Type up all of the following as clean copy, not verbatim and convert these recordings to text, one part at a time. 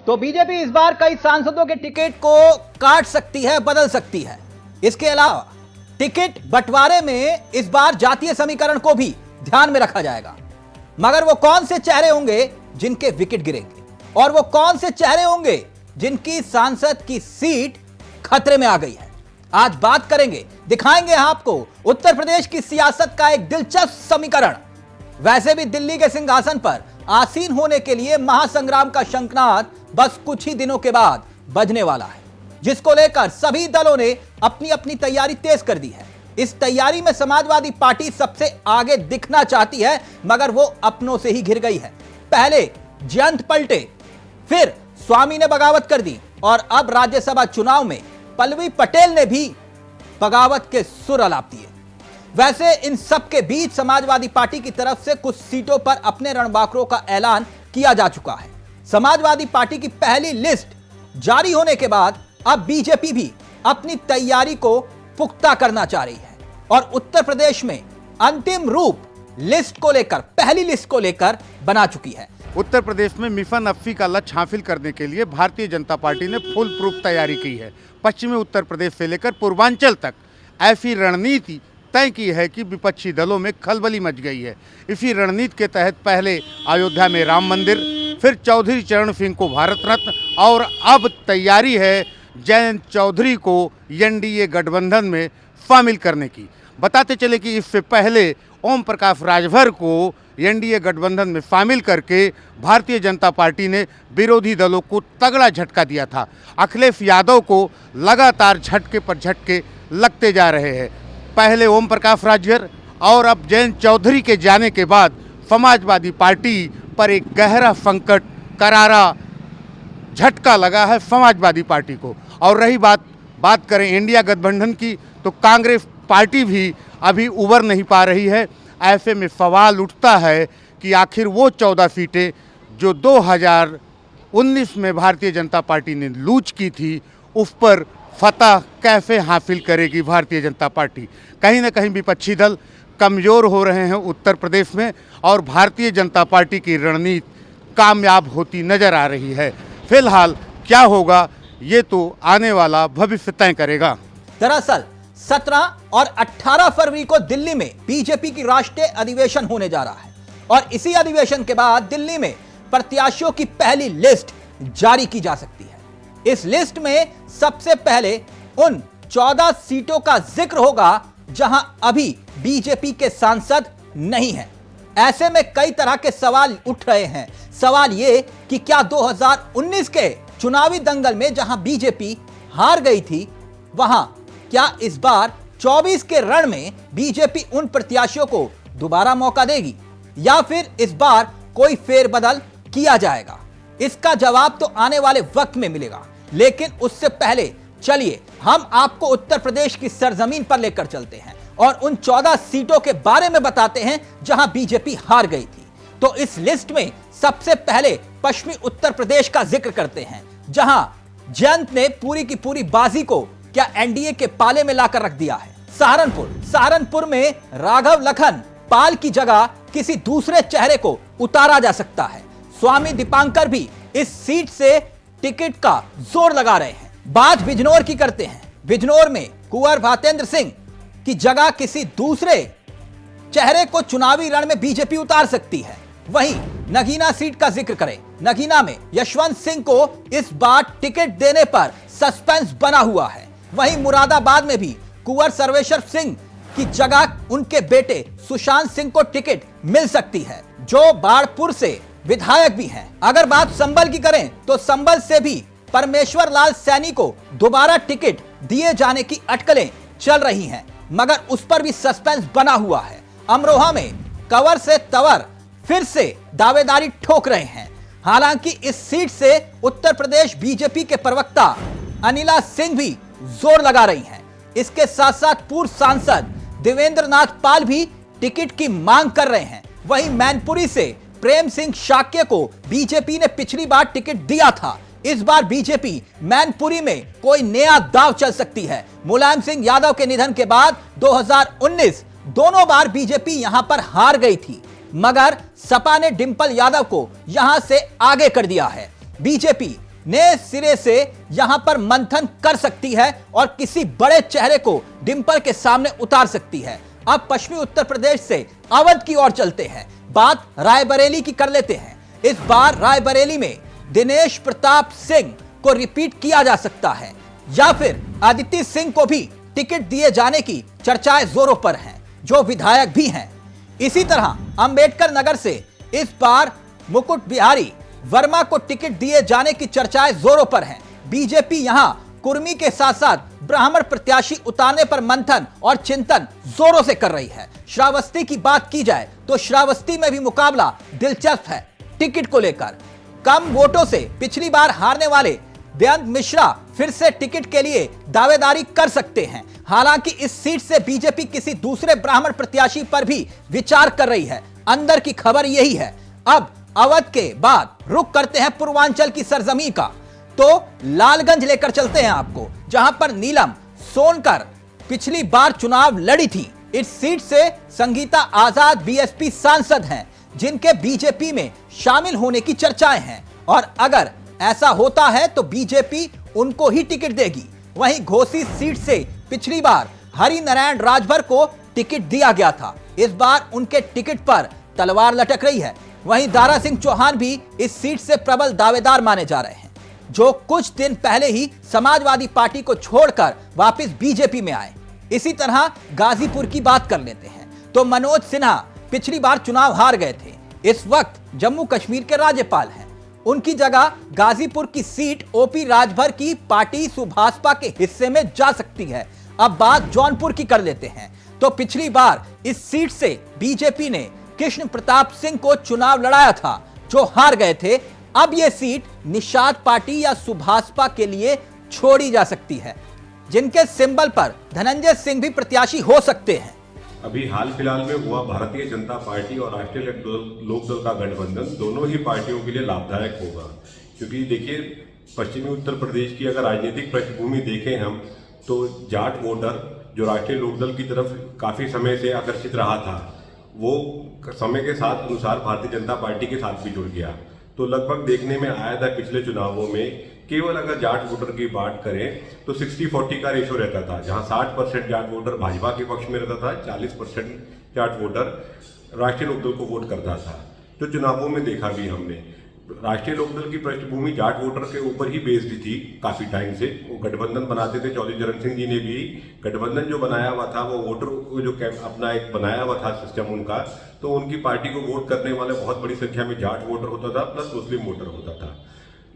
तो बीजेपी इस बार कई सांसदों के टिकट को काट सकती है, बदल सकती है। इसके अलावा टिकट बंटवारे में इस बार जातीय समीकरण को भी ध्यान में रखा जाएगा। मगर वो कौन से चेहरे होंगे जिनके विकेट गिरेंगे और वो कौन से चेहरे होंगे जिनकी सांसद की सीट खतरे में आ गई है, आज बात करेंगे। दिखाएंगे आपको उत्तर प्रदेश की सियासत का एक दिलचस्प समीकरण। वैसे भी दिल्ली के सिंहासन पर आसीन होने के लिए महासंग्राम का शंखनाद बस कुछ ही दिनों के बाद बजने वाला है, जिसको लेकर सभी दलों ने अपनी अपनी तैयारी तेज कर दी है। इस तैयारी में समाजवादी पार्टी सबसे आगे दिखना चाहती है, मगर वो अपनों से ही घिर गई है। पहले जयंत पलटे, फिर स्वामी ने बगावत कर दी और अब राज्यसभा चुनाव में पल्लवी पटेल ने भी बगावत के सुर अलाप दिए। वैसे इन सब के बीच समाजवादी पार्टी की तरफ से कुछ सीटों पर अपने रणबांकुरों का ऐलान किया जा चुका है। समाजवादी पार्टी की पहली लिस्ट जारी होने के बाद अब बीजेपी भी अपनी तैयारी को पुख्ता करना चाह रही है और उत्तर प्रदेश में अंतिम रूप लिस्ट को लेकर, पहली लिस्ट को लेकर बना चुकी है। उत्तर प्रदेश में मिशन अफ्फी का लक्ष्य हासिल करने के लिए भारतीय जनता पार्टी ने फुल प्रूफ तैयारी की है। पश्चिमी उत्तर प्रदेश से लेकर पूर्वांचल तक ऐसी रणनीति तय की है कि विपक्षी दलों में खलबली मच गई है। इसी रणनीति के तहत पहले अयोध्या में राम मंदिर, फिर चौधरी चरण सिंह को भारत रत्न और अब तैयारी है जयंत चौधरी को एनडीए गठबंधन में शामिल करने की। बताते चले कि इससे पहले ओम प्रकाश राजभर को एनडीए गठबंधन में शामिल करके भारतीय जनता पार्टी ने विरोधी दलों को तगड़ा झटका दिया था। अखिलेश यादव को लगातार झटके पर झटके लगते जा रहे हैं। पहले ओम प्रकाश राजभर और अब जयंत चौधरी के जाने के बाद समाजवादी पार्टी पर एक गहरा संकट, करारा झटका लगा है समाजवादी पार्टी को। और रही बात करें इंडिया गठबंधन की, तो कांग्रेस पार्टी भी अभी उबर नहीं पा रही है। ऐसे में सवाल उठता है कि आखिर वो 14 सीटें जो 2019 में भारतीय जनता पार्टी ने लूज की थी, उस पर फतह कैसे हासिल करेगी भारतीय जनता पार्टी। कहीं ना कहीं विपक्षी दल कमज़ोर हो रहे हैं उत्तर प्रदेश में और भारतीय जनता पार्टी की रणनीति कामयाब होती नज़र आ रही है। फिलहाल क्या होगा ये तो आने वाला भविष्य तय करेगा। दरअसल 17 और 18 फरवरी को दिल्ली में बीजेपी की राष्ट्रीय अधिवेशन होने जा रहा है और इसी अधिवेशन के बाद दिल्ली में प्रत्याशियों की पहली लिस्ट जारी की जा सकती है। इस लिस्ट में सबसे पहले उन 14 सीटों का जिक्र होगा जहां अभी बीजेपी के सांसद नहीं हैं। ऐसे में कई तरह के सवाल उठ रहे हैं। सवाल ये कि क्या 2019 के चुनावी दंगल में जहां बीजेपी हार गई थी, वहां क्या इस बार 24 के रण में बीजेपी उन प्रत्याशियों को दोबारा मौका देगी या फिर इस बार कोई फेरबदल किया जाएगा? इसका जवाब तो आने वाले वक्त में मिलेगा, लेकिन उससे पहले चलिए हम आपको उत्तर प्रदेश की सरजमीन पर लेकर चलते हैं और उन 14 सीटों के बारे में बताते हैं जहां बीजेपी हार गई थी। तो इस लिस्ट में सबसे पहले पश्चिमी उत्तर प्रदेश का जिक्र करते हैं, जहां जयंत ने पूरी की पूरी बाजी को क्या एनडीए के पाले में लाकर रख दिया है। सहारनपुर में राघव लखन पाल की जगह किसी दूसरे चेहरे को उतारा जा सकता है। स्वामी दीपांकर भी इस सीट से टिकट का जोर लगा रहे हैं। बात बिजनौर की करते हैं। बिजनौर में कुंवर भातेंद्र सिंह की जगह किसी दूसरे चेहरे को चुनावी रण में बीजेपी उतार सकती है। वहीं नगीना सीट का जिक्र करें, नगीना में यशवंत सिंह को इस बार टिकट देने पर सस्पेंस बना हुआ है। वहीं मुरादाबाद में भी कुंवर सर्वेश्वर सिंह की जगह उनके बेटे सुशांत सिंह को टिकट मिल सकती है, जो बाढ़पुर से विधायक भी हैं। अगर बात संभल की करें तो संभल से भी परमेश्वर लाल सैनी को दोबारा टिकट दिए जाने की अटकलें चल रही हैं, मगर उस पर भी सस्पेंस बना हुआ है। अमरोहा में कंवर से तंवर फिर से दावेदारी ठोक रहे हैं। हालांकि इस सीट से उत्तर प्रदेश बीजेपी के प्रवक्ता अनिला सिंह भी जोर लगा रही हैं। इसके साथ साथ पूर्व सांसद देवेंद्र नाथ पाल भी टिकट की मांग कर रहे हैं। वहीं मैनपुरी से प्रेम सिंह शाक्य को बीजेपी ने पिछली बार टिकट दिया था। इस बार बीजेपी मैनपुरी में कोई नया दांव चल सकती है। मुलायम सिंह यादव के निधन के बाद 2019 दोनों बार बीजेपी यहां पर हार गई थी, मगर सपा ने डिंपल यादव को यहां से आगे कर दिया है। बीजेपी नए सिरे से यहां पर मंथन कर सकती है और किसी बड़े चेहरे को डिंपल के सामने उतार सकती है। अब पश्चिमी उत्तर प्रदेश से अवध की ओर चलते हैं, बात रायबरेली की कर लेते हैं। इस बार रायबरेली में दिनेश प्रताप सिंह को रिपीट किया जा सकता है या फिर अदिति सिंह को भी टिकट दिए जाने की चर्चाएं जोरों पर हैं, जो विधायक भी हैं। इसी तरह अंबेडकर नगर से इस बार मुकुट बिहारी वर्मा को टिकट दिए जाने की चर्चाएं जोरों पर हैं। बीजेपी यहां कुर्मी के साथ साथ ब्राह्मण प्रत्याशी उतारने पर मंथन और चिंतन जोरों से कर रही है। श्रावस्ती की बात की जाए तो श्रावस्ती में भी मुकाबला दिलचस्प है। टिकट को लेकर कम वोटों से पिछली बार हारने वाले बेअंत मिश्रा फिर से टिकट के लिए दावेदारी कर सकते हैं। हालांकि इस सीट से बीजेपी किसी दूसरे ब्राह्मण प्रत्याशी पर भी विचार कर रही है। अंदर की खबर यही है। अब अवध के बाद रुख करते हैं पूर्वांचल की सरजमी का, तो लालगंज लेकर चलते हैं आपको, जहां पर नीलम सोनकर पिछली बार चुनाव लड़ी थी। इस सीट से संगीता आजाद बीएसपी सांसद हैं, जिनके बीजेपी में शामिल होने की चर्चाएं हैं और अगर ऐसा होता है तो बीजेपी उनको ही टिकट देगी। वहीं घोसी सीट से पिछली बार हरिनारायण राजभर को टिकट दिया गया था। इस बार उनके टिकट पर तलवार लटक रही है। वहीं दारा सिंह चौहान भी इस सीट से प्रबल दावेदार माने जा रहे हैं, जो कुछ दिन पहले ही समाजवादी पार्टी को छोड़कर वापस बीजेपी में आए। इसी तरह गाजीपुर की बात कर लेते हैं तो मनोज सिन्हा पिछली बार चुनाव हार गए थे, इस वक्त जम्मू कश्मीर के राज्यपाल हैं। उनकी जगह गाजीपुर की सीट ओपी राजभर की पार्टी सुभाषपा के हिस्से में जा सकती है। अब बात जौनपुर की कर लेते हैं तो पिछली बार इस सीट से बीजेपी ने कृष्ण प्रताप सिंह को चुनाव लड़ाया था, जो हार गए थे। अब यह सीट निषाद पार्टी या सुभाषपा के लिए छोड़ी जा सकती है, जिनके सिंबल पर धनंजय सिंह भी प्रत्याशी हो सकते हैं। अभी हाल फिलहाल में हुआ भारतीय जनता पार्टी और राष्ट्रीय लोकदल का गठबंधन दोनों ही पार्टियों के लिए लाभदायक होगा, क्योंकि देखिए पश्चिमी उत्तर प्रदेश की अगर राजनीतिक पृष्ठभूमि देखें हम, तो जाट वोटर जो राष्ट्रीय लोकदल की तरफ काफ़ी समय से आकर्षित रहा था, वो समय के साथ अनुसार भारतीय जनता पार्टी के साथ भी जुड़ गया। तो लगभग देखने में आया था पिछले चुनावों में, केवल अगर जाट वोटर की बात करें तो 60-40 का रेशो रहता था, जहां 60% जाट वोटर भाजपा के पक्ष में रहता था, 40% जाट वोटर राष्ट्रीय लोकदल को वोट करता था। तो चुनावों में देखा भी हमने, राष्ट्रीय लोकदल की पृष्ठभूमि जाट वोटर के ऊपर ही बेस्ड थी काफ़ी टाइम से। वो गठबंधन बनाते थे, चौधरी चरण सिंह जी ने भी गठबंधन जो बनाया हुआ था वो वोटर को जो अपना एक बनाया हुआ था सिस्टम उनका, तो उनकी पार्टी को वोट करने वाले बहुत बड़ी संख्या में जाट वोटर होता था, प्लस मुस्लिम वोटर होता था।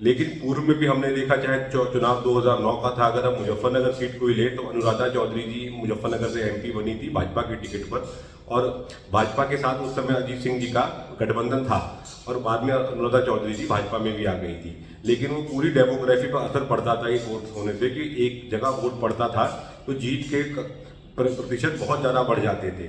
लेकिन पूर्व में भी हमने देखा, चाहे चुनाव 2009 का था, अगर हम मुजफ्फरनगर सीट को ही ले तो अनुराधा चौधरी जी मुजफ्फरनगर से एमपी बनी थी भाजपा के टिकट पर, और भाजपा के साथ उस समय अजीत सिंह जी का गठबंधन था और बाद में अनुराधा चौधरी जी भाजपा में भी आ गई थी। लेकिन वो पूरी डेमोग्राफी पर असर पड़ता था एक वोट होने से, कि एक जगह वोट पड़ता था तो जीत के प्रतिशत बहुत ज़्यादा बढ़ जाते थे।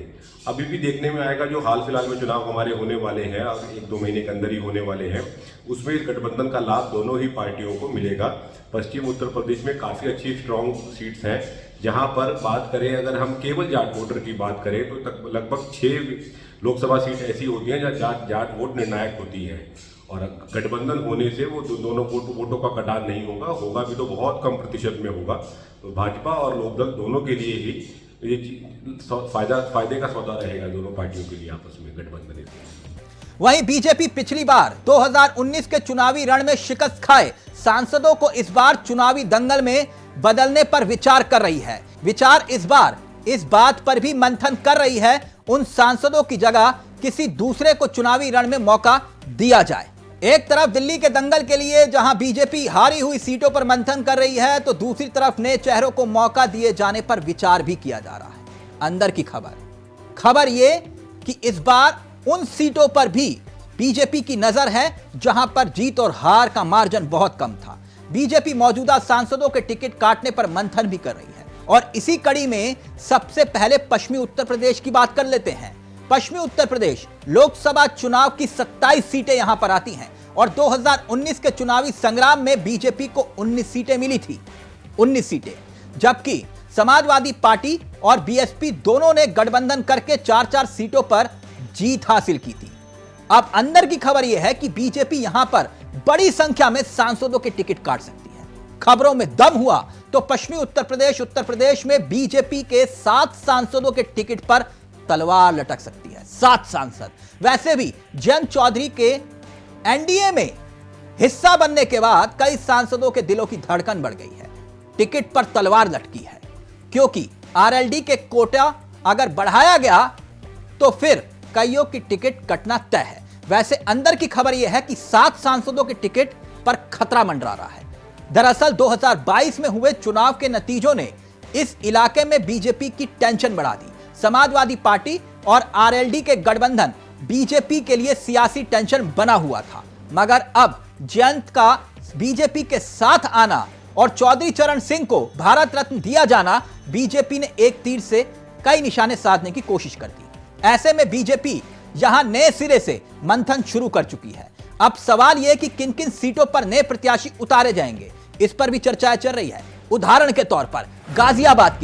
अभी भी देखने में आएगा, जो हाल फिलहाल में चुनाव हमारे होने वाले हैं और 1-2 महीने के अंदर ही होने वाले हैं, उसमें इस गठबंधन का लाभ दोनों ही पार्टियों को मिलेगा। पश्चिम उत्तर प्रदेश में काफ़ी अच्छी स्ट्रॉन्ग सीट्स हैं, जहां पर बात करें अगर हम केवल जाट वोटर की बात करें तो लगभग 6 लोकसभा सीट ऐसी होती हैं जहाँ जाट वोट निर्णायक होती है, और गठबंधन होने से वो दोनों वोटों का कटान नहीं होगा भी तो बहुत कम प्रतिशत में होगा। तो भाजपा और लोकदल दोनों के लिए ही ये फायदे का सौदा रहेगा दोनों पार्टियों के लिए आपस में गठबंधन। वहीं बीजेपी पिछली बार 2019 के चुनावी रण में शिकस्त खाए सांसदों को इस बार चुनावी दंगल में बदलने पर विचार कर रही है। विचार इस बार इस बात पर भी मंथन कर रही है उन सांसदों की जगह किसी दूसरे को चुनावी रण में मौका दिया जाए। एक तरफ दिल्ली के दंगल के लिए जहां बीजेपी हारी हुई सीटों पर मंथन कर रही है, तो दूसरी तरफ नए चेहरों को मौका दिए जाने पर विचार भी किया जा रहा है। अंदर की खबर यह कि इस बार उन सीटों पर भी बीजेपी की नजर है जहां पर जीत और हार का मार्जिन बहुत कम था। बीजेपी मौजूदा सांसदों के टिकट काटने पर मंथन भी कर रही है और इसी कड़ी में सबसे पहले पश्चिमी उत्तर प्रदेश की बात कर लेते हैं। पश्चिमी उत्तर प्रदेश लोकसभा चुनाव की 27 सीटें यहां पर आती हैं और 2019 के चुनावी संग्राम में बीजेपी को 19 सीटें मिली थी, 19 सीटें, जबकि समाजवादी पार्टी और बीएसपी दोनों ने गठबंधन करके 4-4 सीटों पर जीत हासिल की थी। अब अंदर की खबर यह है कि बीजेपी यहां पर बड़ी संख्या में सांसदों के टिकट काट सकती है। खबरों में दम हुआ तो पश्चिमी उत्तर प्रदेश में बीजेपी के 7 सांसदों के टिकट पर तलवार लटक सकती है। 7 सांसद। वैसे भी जयंत चौधरी के एनडीए में हिस्सा बनने के बाद कई सांसदों के दिलों की धड़कन बढ़ गई है। टिकट पर तलवार लटकी है क्योंकि आरएलडी के कोटा अगर बढ़ाया गया तो फिर कईयों की टिकट कटना तय है। वैसे अंदर की खबर यह है कि 7 सांसदों के टिकट पर खतरा मंडरा रहा है। दरअसल 2022 में हुए चुनाव के नतीजों ने इस इलाके में बीजेपी की टेंशन बढ़ा दी। समाजवादी पार्टी और आरएलडी के गठबंधन बीजेपी के लिए सियासी टेंशन बना हुआ था, मगर अब जयंत का बीजेपी के साथ आना और चौधरी चरण सिंह को भारत रत्न दिया जाना बीजेपी ने एक तीर से कई निशाने साधने की कोशिश कर दी। ऐसे में बीजेपी यहां नए सिरे से मंथन शुरू कर चुकी है। अब सवाल यह कि किन किन सीटों पर नए प्रत्याशी उतारे जाएंगे, इस पर भी चर्चाएं चल रही है। उदाहरण के तौर पर गाजियाबाद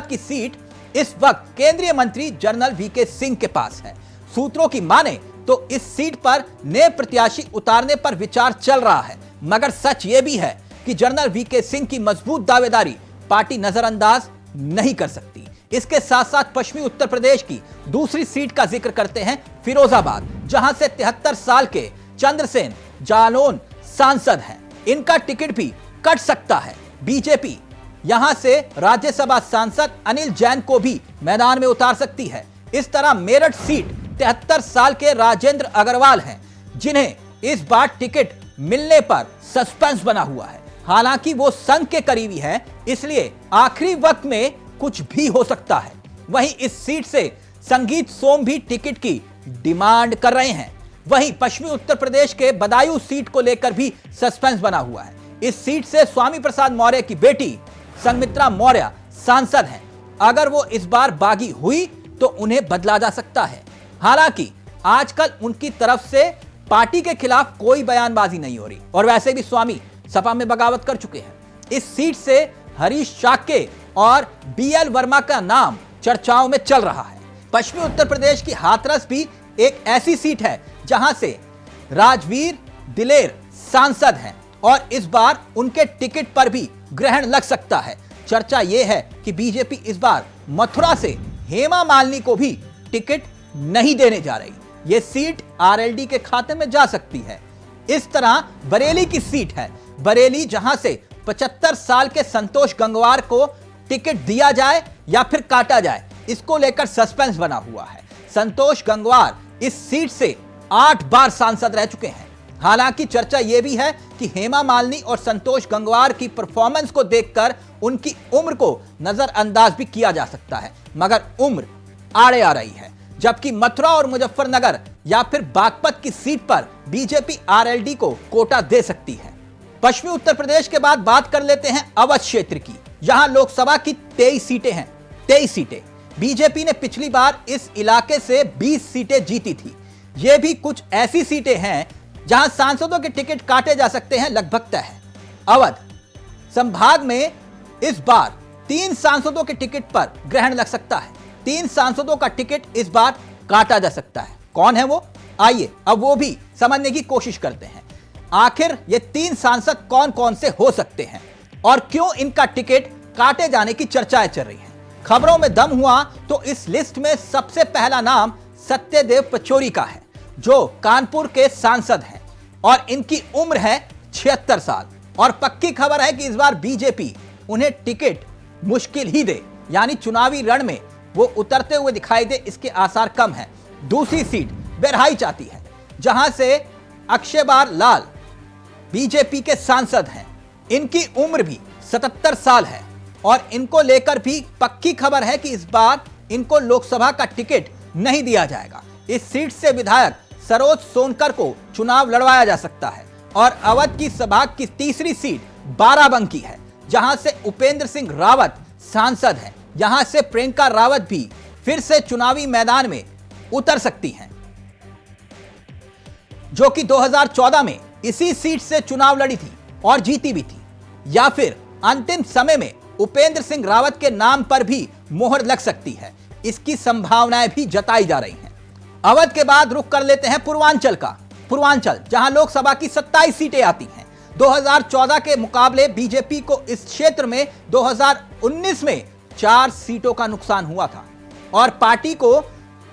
की सीट इस वक्त केंद्रीय मंत्री जनरल वीके सिंह के पास है। सूत्रों की माने तो इस सीट पर नए प्रत्याशी उतारने पर विचार चल रहा है, मगर सच यह भी है कि जनरल वीके सिंह की मजबूत दावेदारी पार्टी नजरअंदाज नहीं कर सकती। इसके साथ साथ पश्चिमी उत्तर प्रदेश की दूसरी सीट का जिक्र करते हैं, फिरोजाबाद, जहां से 73 साल के चंद्रसेन जालौन सांसद हैं। इनका टिकट भी कट सकता है। बीजेपी यहां से राज्यसभा सांसद अनिल जैन को भी मैदान में उतार सकती है। इस तरह मेरठ सीट 73 साल के राजेंद्र अग्रवाल हैं, जिन्हें इस बार टिकट मिलने पर सस्पेंस बना हुआ है। हालांकि वो संघ के करीबी हैं, इसलिए आखिरी वक्त में कुछ भी हो सकता है। वहीं इस सीट से संगीत सोम भी टिकट की डिमांड कर रहे हैं। वहीं पश्चिमी उत्तर प्रदेश के बदायूं सीट को लेकर भी सस्पेंस बना हुआ है। इस सीट से स्वामी प्रसाद मौर्य की बेटी संघमित्रा मौर्य सांसद हैं। अगर वो इस बार बागी हुई तो उन्हें बदला जा सकता है। हालांकि आजकल उनकी तरफ से पार्टी के खिलाफ कोई बयानबाजी नहीं हो रही और वैसे भी स्वामी सपा में बगावत कर चुके हैं। इस सीट से हरीश शाक्य और बीएल वर्मा का नाम चर्चाओं में चल रहा है। पश्चिमी उत्तर प्रदेश की हाथरस भी एक ऐसी सीट है जहां से राजवीर दिलेर सांसद हैं और इस बार उनके टिकट पर भी ग्रहण लग सकता है। चर्चा यह है कि बीजेपी इस बार मथुरा से हेमा मालिनी को भी टिकट नहीं देने जा रही। यह सीट आरएलडी के खाते में जा सकती है। इस तरह बरेली की सीट है। बरेली, जहां से 75 साल के संतोष गंगवार को टिकट दिया जाए या फिर काटा जाए, इसको लेकर सस्पेंस बना हुआ है। संतोष गंगवार इस सीट से 8 बार सांसद रह चुके हैं। हालांकि चर्चा यह भी है कि हेमा मालिनी और संतोष गंगवार की परफॉर्मेंस को देखकर उनकी उम्र को नजरअंदाज भी किया जा सकता है, मगर उम्र आड़े आ रही है। जबकि मथुरा और मुजफ्फरनगर या फिर बागपत की सीट पर बीजेपी आरएलडी को कोटा दे सकती है। पश्चिमी उत्तर प्रदेश के बाद बात कर लेते हैं अवध क्षेत्र की। यहां लोकसभा की 23 सीटें हैं। 23 सीटें। बीजेपी ने पिछली बार इस इलाके से 20 सीटें जीती थी। ये भी कुछ ऐसी सीटें हैं जहां सांसदों के टिकट काटे जा सकते हैं, लगभग तय है। अवध संभाग में इस बार 3 सांसदों के टिकट पर ग्रहण लग सकता है। 3 सांसदों का टिकट इस बार काटा जा सकता है। कौन है वो? आइए अब वो भी समझने की कोशिश करते हैं। आखिर ये 3 सांसद कौन कौन से हो सकते हैं और क्यों इनका टिकट काटे जाने की चर्चाएं चल रही हैं। खबरों में दम हुआ तो इस लिस्ट में सबसे पहला नाम सत्यदेव पचौरी का है, जो कानपुर के सांसद हैं और इनकी उम्र है 76 साल। और पक्की खबर है कि इस बार बीजेपी उन्हें टिकट मुश्किल ही दे, यानी चुनावी रण में वो उतरते हुए दिखाई दे, इसके आसार कम हैं। दूसरी सीट बहराइच आती है, जहां से अक्षयबार लाल बीजेपी के सांसद हैं। इनकी उम्र भी 77 साल है और इनको लेकर भी पक्की खबर है कि इस बार इनको लोकसभा का टिकट नहीं दिया जाएगा। इस सीट से विधायक सरोज सोनकर को चुनाव लड़वाया जा सकता है। और अवध की सभा की तीसरी सीट बाराबंकी है, जहां से उपेंद्र सिंह रावत सांसद हैं। यहां से प्रियंका रावत भी फिर से चुनावी मैदान में उतर सकती हैं, जो कि 2014 में इसी सीट से चुनाव लड़ी थी और जीती भी थी। या फिर अंतिम समय में उपेंद्र सिंह रावत के नाम पर भी मोहर लग सकती है। इसकी संभावनाएं भी जताई जा रही हैं। अवध के बाद रुख कर लेते हैं पूर्वांचल का। पूर्वांचल, जहां लोकसभा की 27 सीटें आती हैं। 2014 के मुकाबले बीजेपी को इस क्षेत्र में 2019 में 4 सीटों का नुकसान हुआ था और पार्टी को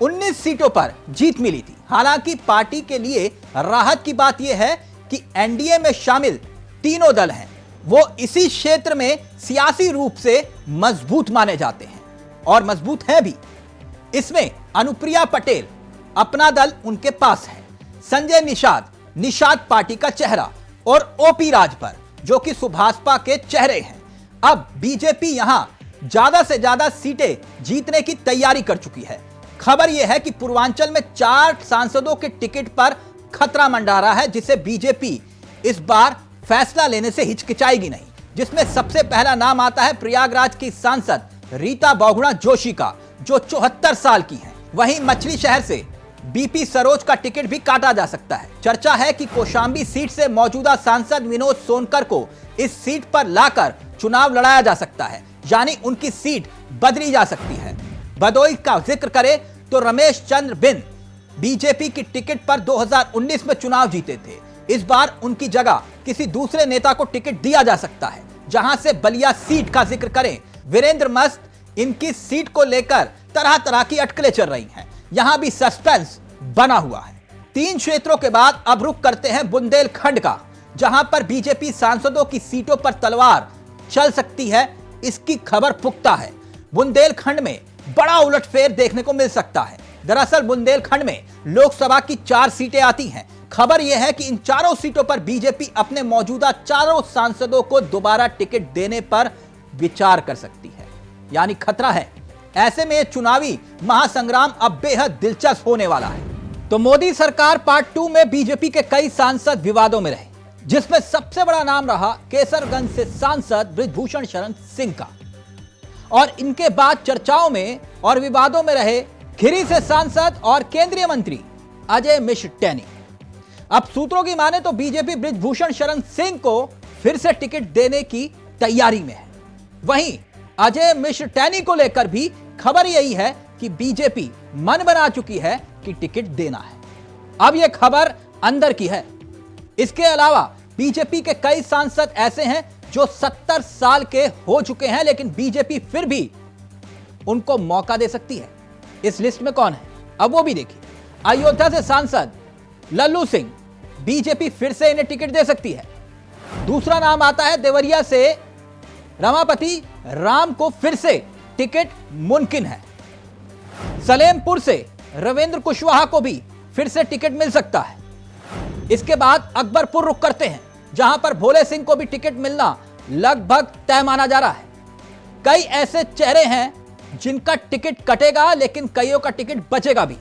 19 सीटों पर जीत मिली थी। हालांकि पार्टी के लिए राहत की बात यह है कि एनडीए में शामिल तीनों दल हैं, वो इसी क्षेत्र में सियासी रूप से मजबूत माने जाते हैं और मजबूत है भी। इसमें अनुप्रिया पटेल, अपना दल उनके पास है, संजय निषाद पार्टी का चेहरा और ओपी राजभर जो कि सुभाषपा के चेहरे हैं। अब बीजेपी यहां ज्यादा से ज्यादा सीटें जीतने की तैयारी कर चुकी है। खबर यह है कि पूर्वांचल में 4 सांसदों के टिकट पर खतरा मंडरा रहा है, जिसे बीजेपी इस बार फैसला लेने से हिचकिचाएगी नहीं, जिसमें सबसे पहला नाम आता है प्रयागराज की सांसद रीता बहुगुणा जोशी का, जो 74 साल की हैं। वहीं मछली शहर से बीपी सरोज का टिकट भी काटा जा सकता है। चर्चा है कि कौशाम्बी सीट से मौजूदा सांसद विनोद सोनकर को इस सीट पर लाकर चुनाव लड़ाया जा सकता है, यानी उनकी सीट बदली जा सकती है। भदोई का जिक्र करें तो रमेश चंद्र बिंद बीजेपी की टिकट पर 2019 में चुनाव जीते थे। इस बार उनकी जगह किसी दूसरे नेता को टिकट दिया जा सकता है। जहां से बलिया सीट का जिक्र करें, वीरेंद्र मस्त, इनकी सीट को लेकर तरह तरह की अटकलें चल रही हैं। यहां भी सस्पेंस बना हुआ है। 3 क्षेत्रों के बाद अब रुख करते हैं बुंदेलखंड का, जहां पर बीजेपी सांसदों की सीटों पर तलवार चल सकती है। इसकी खबर पुख्ता है। बुंदेलखंड में बड़ा उलटफेर देखने को मिल सकता है। दरअसल बुंदेलखंड में लोकसभा की 4 सीटें आती हैं। खबर यह है कि इन चारों सीटों पर बीजेपी अपने मौजूदा चारों सांसदों को दोबारा टिकट देने पर विचार कर सकती है, यानी खतरा है। ऐसे में चुनावी महासंग्राम अब बेहद दिलचस्प होने वाला है। तो मोदी सरकार पार्ट 2 में बीजेपी के कई सांसद विवादों में रहे, जिसमें सबसे बड़ा नाम रहा केसरगंज से सांसद बृजभूषण शरण सिंह का, और इनके बाद चर्चाओं में और विवादों में रहे खिरी से सांसद और केंद्रीय मंत्री अजय मिश्र टैनी। अब सूत्रों की माने तो बीजेपी बृजभूषण शरण सिंह को फिर से टिकट देने की तैयारी में है। वहीं अजय मिश्र टैनी को लेकर भी खबर यही है कि बीजेपी मन बना चुकी है कि टिकट देना है। अब यह खबर अंदर की है। इसके अलावा बीजेपी के कई सांसद ऐसे हैं जो 70 साल के हो चुके हैं, लेकिन बीजेपी फिर भी उनको मौका दे सकती है। इस लिस्ट में कौन है, अब वो भी देखिए। अयोध्या से सांसद लल्लू सिंह, बीजेपी फिर से इन्हें टिकट दे सकती है। दूसरा नाम आता है देवरिया से रमापति राम को फिर से टिकट मुमकिन है। सलेमपुर से रविंद्र कुशवाहा को भी फिर से टिकट मिल सकता है। इसके बाद अकबरपुर रुक करते हैं, जहां पर भोले सिंह को भी टिकट मिलना लगभग तय माना जा रहा है। कई ऐसे चेहरे हैं जिनका टिकट कटेगा, लेकिन कईयों का टिकट बचेगा भी।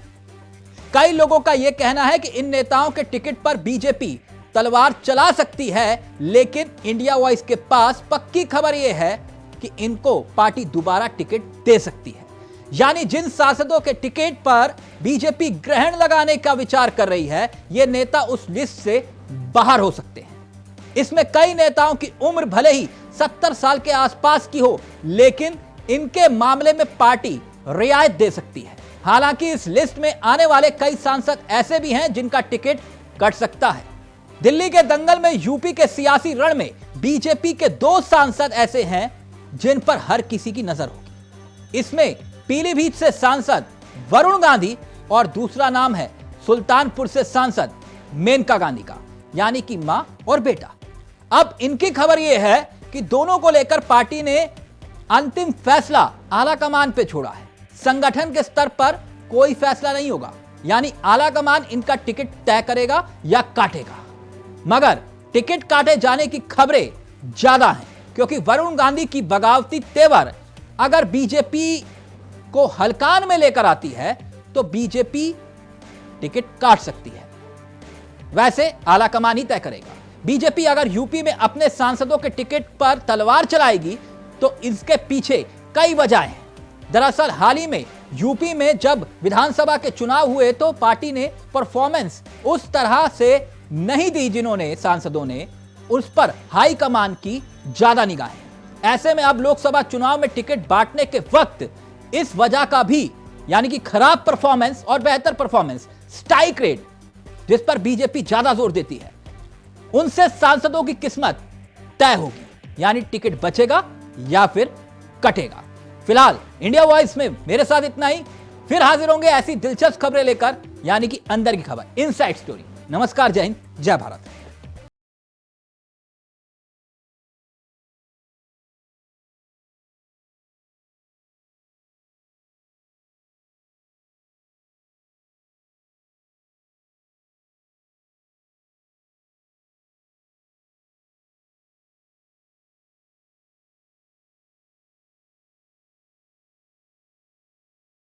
कई लोगों का यह कहना है कि इन नेताओं के टिकट पर बीजेपी तलवार चला सकती है, लेकिन इंडिया वॉइस के पास पक्की खबर यह है कि इनको पार्टी दोबारा टिकट दे सकती है। यानी जिन सांसदों के टिकट पर बीजेपी ग्रहण लगाने का विचार कर रही है, ये नेता उस लिस्ट से बाहर हो सकते हैं। इसमें कई नेताओं की उम्र भले ही 70 साल के आसपास की हो, लेकिन इनके मामले में पार्टी रियायत दे सकती है। हालांकि इस लिस्ट में आने वाले कई सांसद ऐसे भी हैं जिनका टिकट कट सकता है। दिल्ली के दंगल में यूपी के सियासी रण में बीजेपी के 2 सांसद ऐसे हैं जिन पर हर किसी की नजर होगी। इसमें पीलीभीत से सांसद वरुण गांधी और दूसरा नाम है सुल्तानपुर से सांसद मेनका गांधी का, यानी कि मां और बेटा। अब इनकी खबर यह है कि दोनों को लेकर पार्टी ने अंतिम फैसला आलाकमान पे छोड़ा है। संगठन के स्तर पर कोई फैसला नहीं होगा, यानी आलाकमान इनका टिकट तय करेगा या काटेगा। मगर टिकट काटे जाने की खबरें ज्यादा हैं, क्योंकि वरुण गांधी की बगावती तेवर अगर बीजेपी को हल्कान में लेकर आती है तो बीजेपी टिकट काट सकती है। वैसे आलाकमान ही तय करेगा। बीजेपी अगर यूपी में अपने सांसदों के टिकट पर तलवार चलाएगी तो इसके पीछे कई वजह हैं। दरअसल हाल ही में यूपी में जब विधानसभा के चुनाव हुए तो पार्टी ने परफॉर्मेंस उस तरह से नहीं दी, जिन्होंने सांसदों ने उस पर हाई कमान की ज्यादा निगाहें। ऐसे में अब लोकसभा चुनाव में टिकट बांटने के वक्त इस वजह का भी, यानी कि खराब परफॉर्मेंस और बेहतर परफॉर्मेंस, स्ट्राइक रेट, जिस पर बीजेपी ज्यादा जोर देती है, उनसे सांसदों की किस्मत तय होगी, यानी टिकट बचेगा या फिर कटेगा। फिलहाल इंडिया वॉइस में मेरे साथ इतना ही। फिर हाजिर होंगे ऐसी दिलचस्प खबरें लेकर, यानी कि अंदर की खबर, इनसाइड स्टोरी। नमस्कार, जय हिंद, जय भारत।